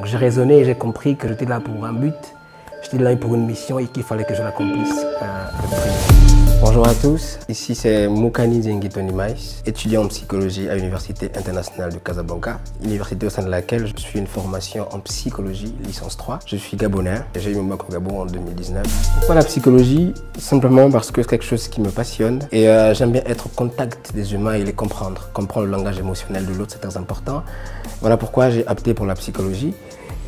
j'ai raisonné et j'ai compris que j'étais là pour un but, j'étais là pour une mission et qu'il fallait que je l'accomplisse avec brio. Bonjour à tous, ici c'est Moukani Zengitoni Maïs, étudiant en psychologie à l'Université internationale de Casablanca, université au sein de laquelle je suis une formation en psychologie, licence 3. Je suis gabonais et j'ai eu mon bac au Gabon en 2019. Pourquoi la psychologie? Simplement parce que c'est quelque chose qui me passionne et j'aime bien être au contact des humains et les comprendre. Comprendre le langage émotionnel de l'autre, c'est très important. Voilà pourquoi j'ai opté pour la psychologie.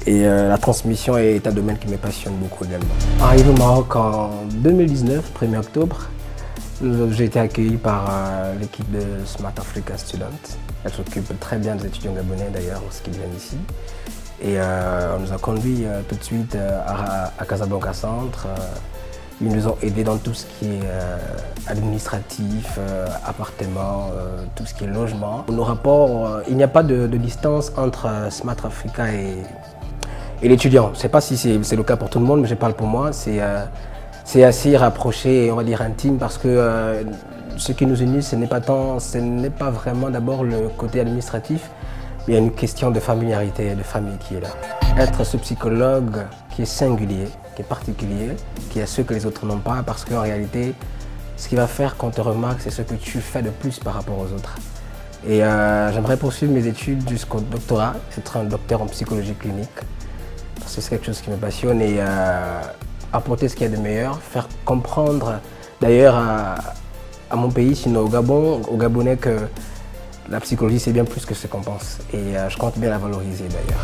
Et la transmission est un domaine qui me passionne beaucoup également. Arrivé au Maroc en 2019, 1er octobre, j'ai été accueilli par l'équipe de Smart Africa Student. Elle s'occupe très bien des étudiants gabonais d'ailleurs lorsqu'ils viennent ici. Et on nous a conduits tout de suite à Casablanca Centre. Ils nous ont aidés dans tout ce qui est administratif, appartement, tout ce qui est logement. Nos rapports, il n'y a pas de distance entre Smart Africa et l'étudiant. Je ne sais pas si c'est le cas pour tout le monde, mais je parle pour moi. C'est assez rapproché et on va dire intime parce que ce qui nous unit, ce n'est pas vraiment d'abord le côté administratif, mais il y a une question de familiarité et de famille qui est là. Être ce psychologue qui est singulier, qui est particulier, qui a ce que les autres n'ont pas, parce qu'en réalité, ce qui va faire qu'on te remarque, c'est ce que tu fais de plus par rapport aux autres. Et j'aimerais poursuivre mes études jusqu'au doctorat, être un docteur en psychologie clinique, parce que c'est quelque chose qui me passionne et apporter ce qu'il y a de meilleur, faire comprendre d'ailleurs à mon pays, sinon au Gabon, aux Gabonais que la psychologie c'est bien plus que ce qu'on pense et je compte bien la valoriser d'ailleurs.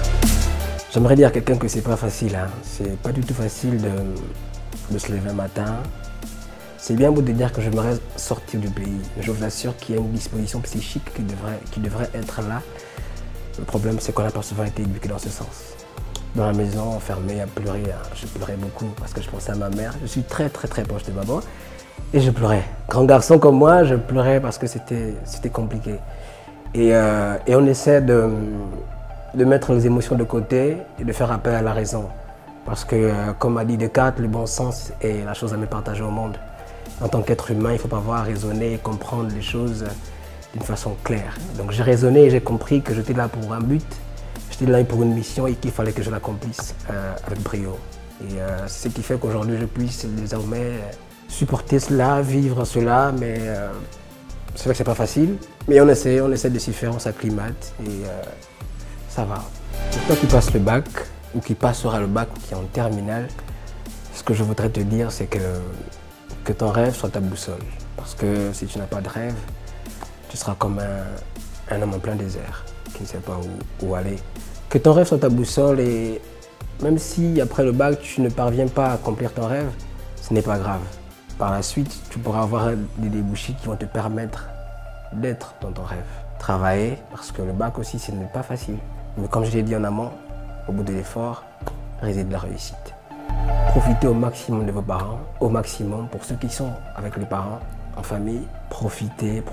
J'aimerais dire à quelqu'un que c'est pas facile, hein. C'est pas du tout facile de se lever un matin. C'est bien beau de dire que j'aimerais sortir du pays, mais je vous assure qu'il y a une disposition psychique qui devrait être là. Le problème c'est qu'on n'a pas souvent été éduqué dans ce sens. Dans la maison, enfermé, à pleurer, je pleurais beaucoup parce que je pensais à ma mère. Je suis très proche de maman et je pleurais. Grand garçon comme moi, je pleurais parce que c'était compliqué. Et on essaie de mettre les émotions de côté et de faire appel à la raison. Parce que, comme a dit Descartes, le bon sens est la chose à me partager au monde. En tant qu'être humain, il ne faut pas voir raisonner et comprendre les choses d'une façon claire. Donc j'ai raisonné et j'ai compris que j'étais là pour un but. J'étais là pour une mission et qu'il fallait que je l'accomplisse avec brio. Et c'est ce qui fait qu'aujourd'hui je puisse désormais supporter cela, vivre cela, mais c'est vrai que c'est pas facile. Mais on essaie de s'y faire, on s'acclimate et ça va. Pour toi qui passes le bac, ou qui passera le bac, ou qui est en terminale, ce que je voudrais te dire, c'est que ton rêve soit ta boussole. Parce que si tu n'as pas de rêve, tu seras comme un homme en plein désert qui ne sait pas où aller. Que ton rêve soit ta boussole et même si après le bac tu ne parviens pas à accomplir ton rêve, ce n'est pas grave. Par la suite, tu pourras avoir des débouchés qui vont te permettre d'être dans ton rêve. Travailler, parce que le bac aussi ce n'est pas facile. Mais comme je l'ai dit en amont, au bout de l'effort, réside la réussite. Profitez au maximum de vos parents, au maximum pour ceux qui sont avec les parents, en famille. Profitez.